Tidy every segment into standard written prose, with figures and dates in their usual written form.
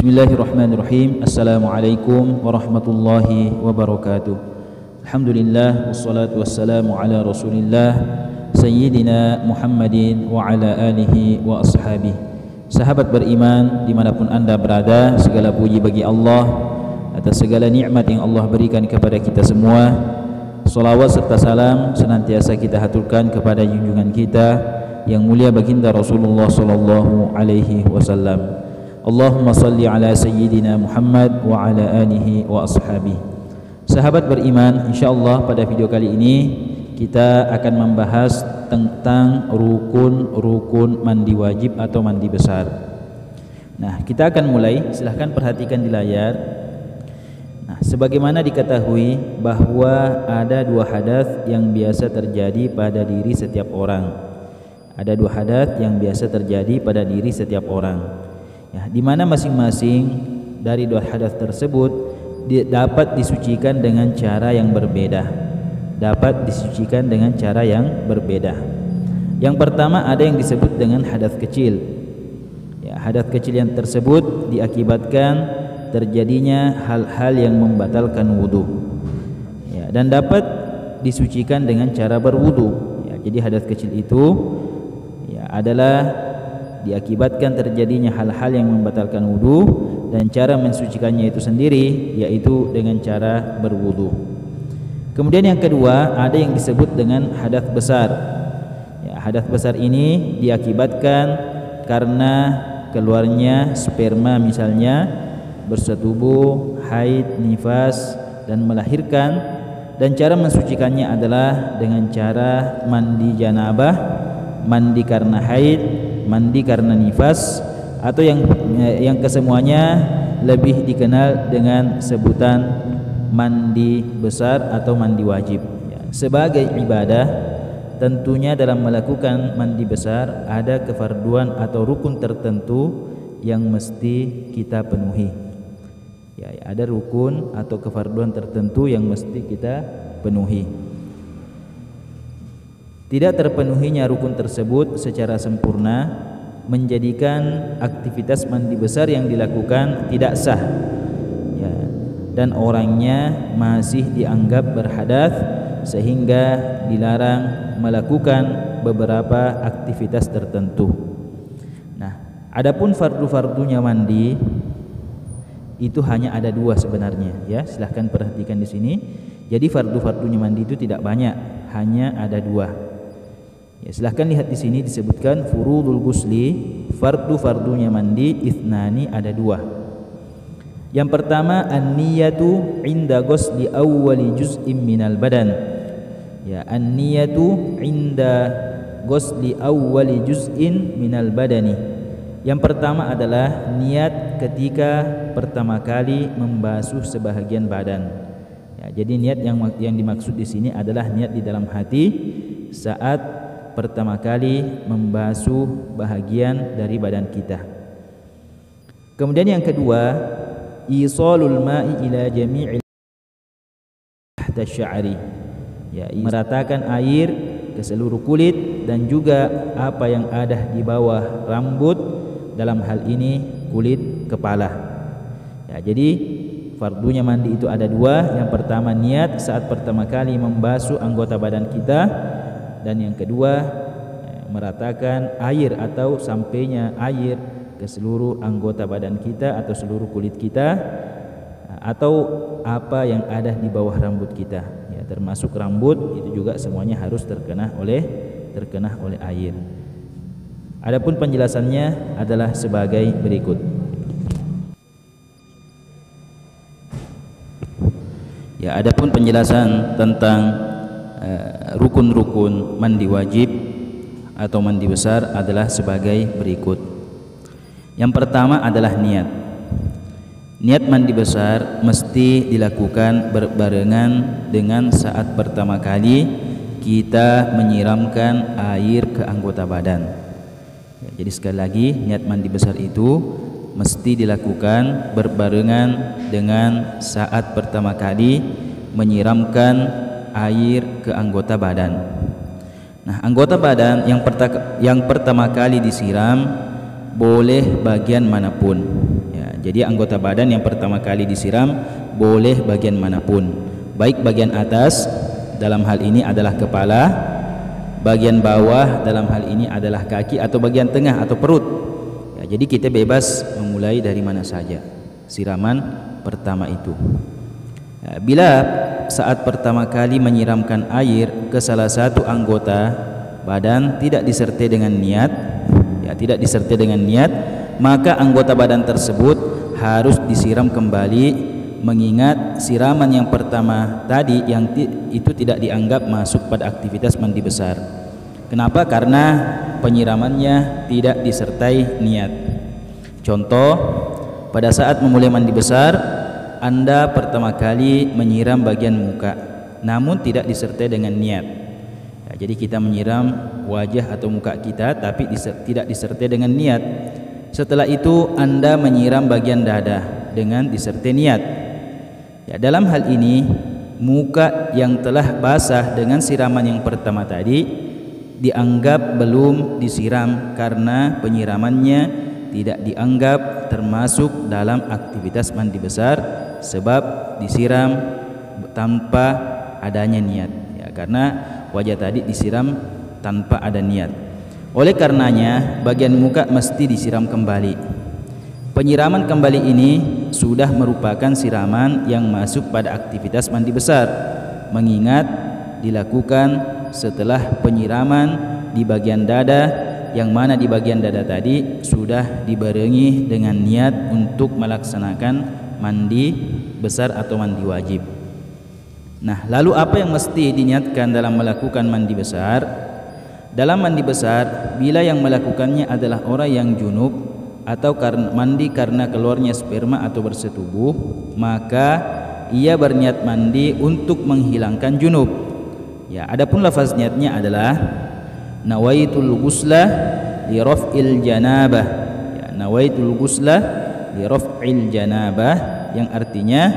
Bismillahirrahmanirrahim. Assalamualaikum warahmatullahi wabarakatuh. Alhamdulillah wassalatu wassalamu ala Rasulillah Sayyidina Muhammadin wa ala alihi wa ashabihi. Sahabat beriman dimanapun anda berada, segala puji bagi Allah atas segala nikmat yang Allah berikan kepada kita semua. Salawat serta salam senantiasa kita haturkan kepada junjungan kita yang mulia baginda Rasulullah sallallahu alaihi wasallam. Allahumma salli ala Sayyidina Muhammad wa ala alihi wa ashabihi. Sahabat beriman, insyaallah pada video kali ini kita akan membahas tentang rukun-rukun mandi wajib atau mandi besar. Nah, kita akan mulai, silahkan perhatikan di layar. Nah, sebagaimana diketahui bahwa ada dua hadas yang biasa terjadi pada diri setiap orang. Ada dua hadas yang biasa terjadi pada diri setiap orang. Ya, di mana masing-masing dari dua hadas tersebut dapat disucikan dengan cara yang berbeda. Dapat disucikan dengan cara yang berbeda. Yang pertama ada yang disebut dengan hadas kecil. Ya, hadas kecil yang tersebut diakibatkan terjadinya hal-hal yang membatalkan wudu. Ya, dan dapat disucikan dengan cara berwudu. Ya, jadi hadas kecil itu ya adalah diakibatkan terjadinya hal-hal yang membatalkan wudu, dan cara mensucikannya itu sendiri yaitu dengan cara berwudu. Kemudian yang kedua ada yang disebut dengan hadas besar. Ya, hadas besar ini diakibatkan karena keluarnya sperma misalnya, bersetubuh, haid, nifas dan melahirkan, dan cara mensucikannya adalah dengan cara mandi janabah, mandi karena haid, mandi karena nifas, atau yang kesemuanya lebih dikenal dengan sebutan mandi besar atau mandi wajib. Ya, sebagai ibadah tentunya dalam melakukan mandi besar ada kefarduan atau rukun tertentu yang mesti kita penuhi. Ya, ada rukun atau kefarduan tertentu yang mesti kita penuhi. Tidak terpenuhinya rukun tersebut secara sempurna menjadikan aktivitas mandi besar yang dilakukan tidak sah, ya, dan orangnya masih dianggap berhadas sehingga dilarang melakukan beberapa aktivitas tertentu. Nah, adapun fardu-fardunya mandi itu hanya ada dua sebenarnya, ya. Silahkan perhatikan di sini. Jadi fardu-fardunya mandi itu tidak banyak, hanya ada dua. Ya, silahkan lihat di sini disebutkan furudul gusli, fardu-fardunya mandi ithnani, ada dua. Yang pertama an-niyatu inda ghusli awwali juz'in minal badan. Ya, an-niyatu inda ghusli awwali juz'in minal badani. Yang pertama adalah niat ketika pertama kali membasuh sebahagian badan. Ya, jadi niat yang dimaksud di sini adalah niat di dalam hati saat pertama kali membasuh bahagian dari badan kita. Kemudian yang kedua, isalul ma'i ila jami'il tahta sya'ri. Ya, meratakan air ke seluruh kulit dan juga apa yang ada di bawah rambut, dalam hal ini kulit kepala. Ya, jadi fardunya mandi itu ada dua. Yang pertama niat saat pertama kali membasuh anggota badan kita, dan yang kedua meratakan air atau sampainya air ke seluruh anggota badan kita atau seluruh kulit kita, atau apa yang ada di bawah rambut kita, ya, termasuk rambut itu juga semuanya harus terkena oleh air. Adapun penjelasannya adalah sebagai berikut. Ya, adapun penjelasan tentang rukun-rukun mandi wajib atau mandi besar adalah sebagai berikut. Yang pertama adalah niat. Niat mandi besar mesti dilakukan berbarengan dengan saat pertama kali kita menyiramkan air ke anggota badan. Ya, jadi sekali lagi, niat mandi besar itu mesti dilakukan berbarengan dengan saat pertama kali menyiramkan air ke anggota badan. Nah, anggota badan yang pertama kali disiram boleh bagian manapun, ya. Jadi anggota badan yang pertama kali disiram boleh bagian manapun, baik bagian atas dalam hal ini adalah kepala, bagian bawah dalam hal ini adalah kaki, atau bagian tengah atau perut. Ya, jadi kita bebas memulai dari mana saja siraman pertama itu. Ya, bila saat pertama kali menyiramkan air ke salah satu anggota badan tidak disertai dengan niat, maka anggota badan tersebut harus disiram kembali, mengingat siraman yang pertama tadi itu tidak dianggap masuk pada aktivitas mandi besar. Kenapa? Karena penyiramannya tidak disertai niat. Contoh, pada saat memulai mandi besar, Anda pertama kali menyiram bagian muka, namun tidak disertai dengan niat. Ya, jadi kita menyiram wajah atau muka kita tapi tidak disertai dengan niat. Setelah itu Anda menyiram bagian dada dengan disertai niat. Ya, dalam hal ini muka yang telah basah dengan siraman yang pertama tadi dianggap belum disiram karena penyiramannya tidak dianggap termasuk dalam aktivitas mandi besar sebab disiram tanpa adanya niat. Ya, karena wajah tadi disiram tanpa ada niat. Oleh karenanya bagian muka mesti disiram kembali. Penyiraman kembali ini sudah merupakan siraman yang masuk pada aktivitas mandi besar, mengingat dilakukan setelah penyiraman di bagian dada, yang mana di bagian dada tadi sudah dibarengi dengan niat untuk melaksanakan mandi besar atau mandi wajib. Nah, lalu apa yang mesti diniatkan dalam melakukan mandi besar? Dalam mandi besar, bila yang melakukannya adalah orang yang junub atau mandi karena keluarnya sperma atau bersetubuh, maka ia berniat mandi untuk menghilangkan junub. Ya, adapun lafaz niatnya adalah nawaitul ghusla li raf'il janabah. Ya, nawaitul ghusla li raf'il janabah, yang artinya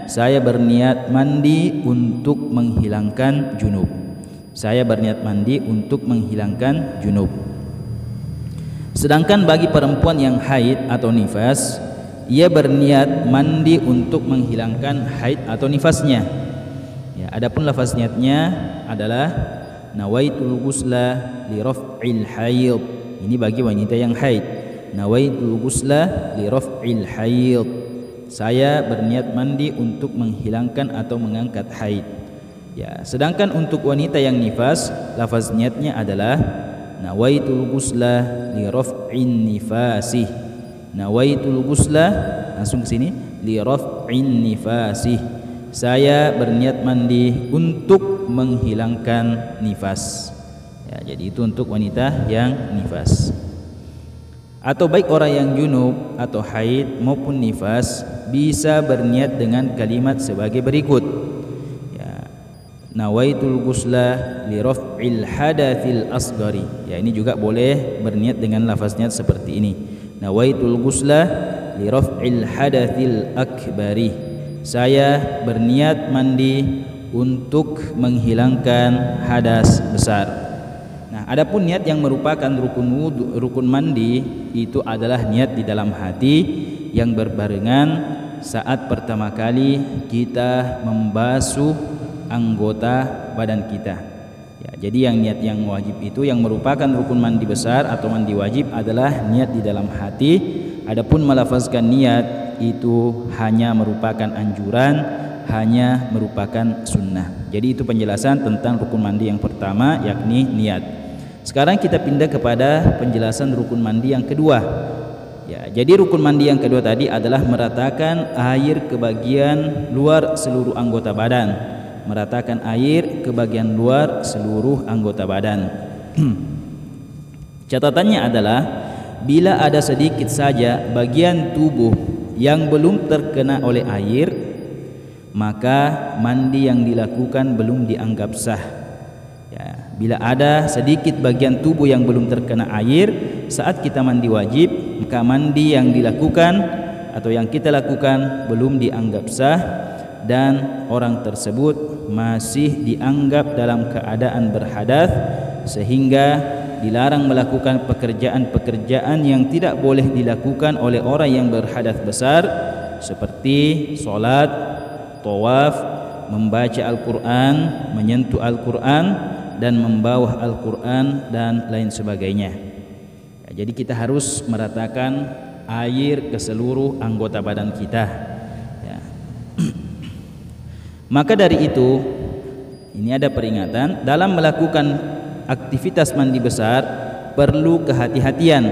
saya berniat mandi untuk menghilangkan junub. Saya berniat mandi untuk menghilangkan junub. Sedangkan bagi perempuan yang haid atau nifas, ia berniat mandi untuk menghilangkan haid atau nifasnya. Ya, adapun lafaz niatnya adalah nawaitul ghusla li raf'il haid. Ini bagi wanita yang haid. Nawaitul ghusla li raf'il haid. Saya berniat mandi untuk menghilangkan atau mengangkat haid. Ya, sedangkan untuk wanita yang nifas, lafaz niatnya adalah nawaitul ghusla li raf'in nifasih. Nawaitul ghusla, langsung ke sini, li raf'in nifasih. Saya berniat mandi untuk menghilangkan nifas. Ya, jadi itu untuk wanita yang nifas. Atau baik orang yang junub atau haid maupun nifas bisa berniat dengan kalimat sebagai berikut. Nawaitul ghusla li raf'il hadatsil asghari. Ya, ini juga boleh berniat dengan lafaz niat seperti ini. Nawaitul ghusla li raf'il hadatsil akbari. Saya berniat mandi untuk menghilangkan hadas besar. Nah, adapun niat yang merupakan rukun mandi itu adalah niat di dalam hati yang berbarengan saat pertama kali kita membasuh anggota badan kita. Ya, jadi niat yang wajib itu yang merupakan rukun mandi besar atau mandi wajib adalah niat di dalam hati. Adapun melafazkan niat itu hanya merupakan anjuran, hanya merupakan sunnah. Jadi itu penjelasan tentang rukun mandi yang pertama, yakni niat. Sekarang kita pindah kepada penjelasan rukun mandi yang kedua. Ya, jadi rukun mandi yang kedua tadi adalah meratakan air ke bagian luar seluruh anggota badan. Meratakan air ke bagian luar seluruh anggota badan. Catatannya adalah bila ada sedikit saja bagian tubuh yang belum terkena oleh air, maka mandi yang dilakukan belum dianggap sah. Ya, bila ada sedikit bagian tubuh yang belum terkena air saat kita mandi wajib, maka mandi yang dilakukan atau yang kita lakukan belum dianggap sah, dan orang tersebut masih dianggap dalam keadaan berhadas sehingga dilarang melakukan pekerjaan-pekerjaan yang tidak boleh dilakukan oleh orang yang berhadas besar, seperti solat, tawaf, membaca Al-Quran, menyentuh Al-Quran, dan membawa Al-Quran, dan lain sebagainya. Ya, jadi kita harus meratakan air ke seluruh anggota badan kita. Ya. Maka dari itu, ini ada peringatan dalam melakukan aktivitas mandi besar, perlu kehati-hatian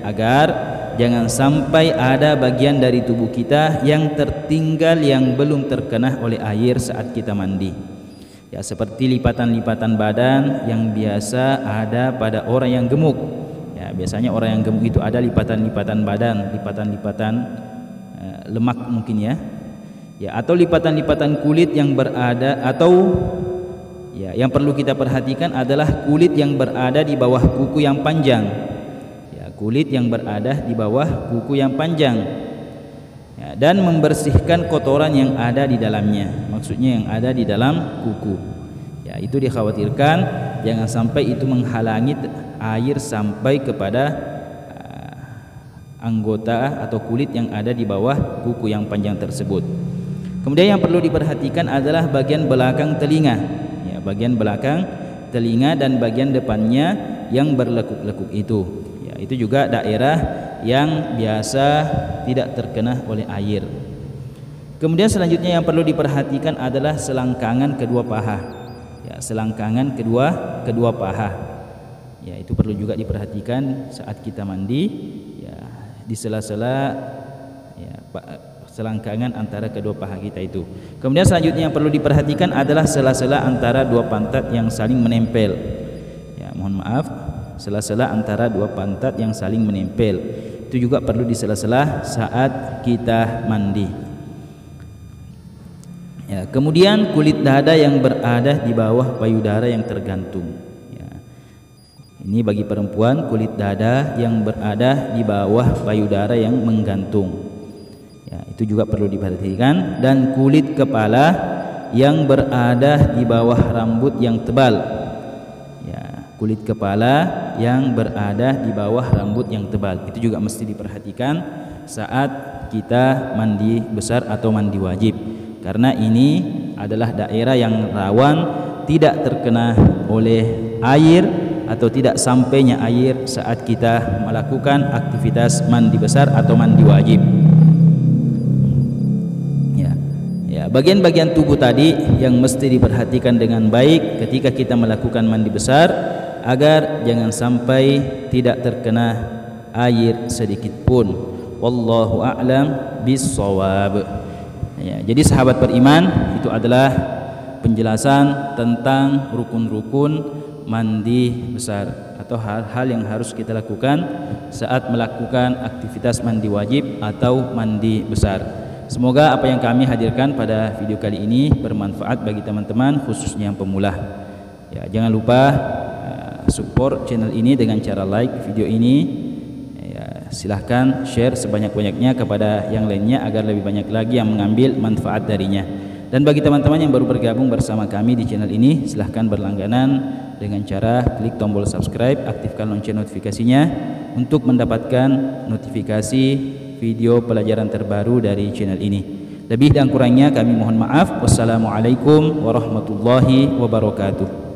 agar jangan sampai ada bagian dari tubuh kita yang tertinggal yang belum terkena oleh air saat kita mandi. Ya, seperti lipatan-lipatan badan yang biasa ada pada orang yang gemuk. Ya, biasanya orang yang gemuk itu ada lipatan-lipatan badan, lipatan-lipatan lemak mungkin ya. Ya, atau lipatan-lipatan kulit yang berada, atau ya, yang perlu kita perhatikan adalah kulit yang berada di bawah kuku yang panjang. Ya, kulit yang berada di bawah kuku yang panjang. Ya, dan membersihkan kotoran yang ada di dalamnya. Maksudnya yang ada di dalam kuku. Ya, itu dikhawatirkan jangan sampai itu menghalangi air sampai kepada anggota atau kulit yang ada di bawah kuku yang panjang tersebut. Kemudian yang perlu diperhatikan adalah bagian belakang telinga. Bagian belakang telinga dan bagian depannya yang berlekuk-lekuk itu. Ya, itu juga daerah yang biasa tidak terkena oleh air. Kemudian selanjutnya yang perlu diperhatikan adalah selangkangan kedua paha. Ya, selangkangan kedua paha. Ya, itu perlu juga diperhatikan saat kita mandi. Ya, di sela-sela ya, selangkangan antara kedua paha kita itu. Kemudian selanjutnya yang perlu diperhatikan adalah sela-sela antara dua pantat yang saling menempel. Ya, mohon maaf, sela-sela antara dua pantat yang saling menempel. Itu juga perlu disela-sela saat kita mandi. Ya, kemudian kulit dada yang berada di bawah payudara yang tergantung. Ya, ini bagi perempuan, kulit dada yang berada di bawah payudara yang menggantung. Ya, itu juga perlu diperhatikan. Dan kulit kepala yang berada di bawah rambut yang tebal. Ya, kulit kepala yang berada di bawah rambut yang tebal itu juga mesti diperhatikan saat kita mandi besar atau mandi wajib, karena ini adalah daerah yang rawan tidak terkena oleh air atau tidak sampainya air saat kita melakukan aktivitas mandi besar atau mandi wajib. Bagian-bagian tubuh tadi yang mesti diperhatikan dengan baik ketika kita melakukan mandi besar agar jangan sampai tidak terkena air sedikit pun. Wallahu a'lam bis-shawab. Ya, jadi sahabat beriman, itu adalah penjelasan tentang rukun-rukun mandi besar atau hal-hal yang harus kita lakukan saat melakukan aktivitas mandi wajib atau mandi besar. Semoga apa yang kami hadirkan pada video kali ini bermanfaat bagi teman-teman, khususnya yang pemula. Ya, jangan lupa support channel ini dengan cara like video ini. Ya, silahkan share sebanyak-banyaknya kepada yang lainnya agar lebih banyak lagi yang mengambil manfaat darinya. Dan bagi teman-teman yang baru bergabung bersama kami di channel ini, silahkan berlangganan dengan cara klik tombol subscribe, aktifkan lonceng notifikasinya untuk mendapatkan notifikasi video pelajaran terbaru dari channel ini. Lebih dan kurangnya kami mohon maaf. Wassalamualaikum warahmatullahi wabarakatuh.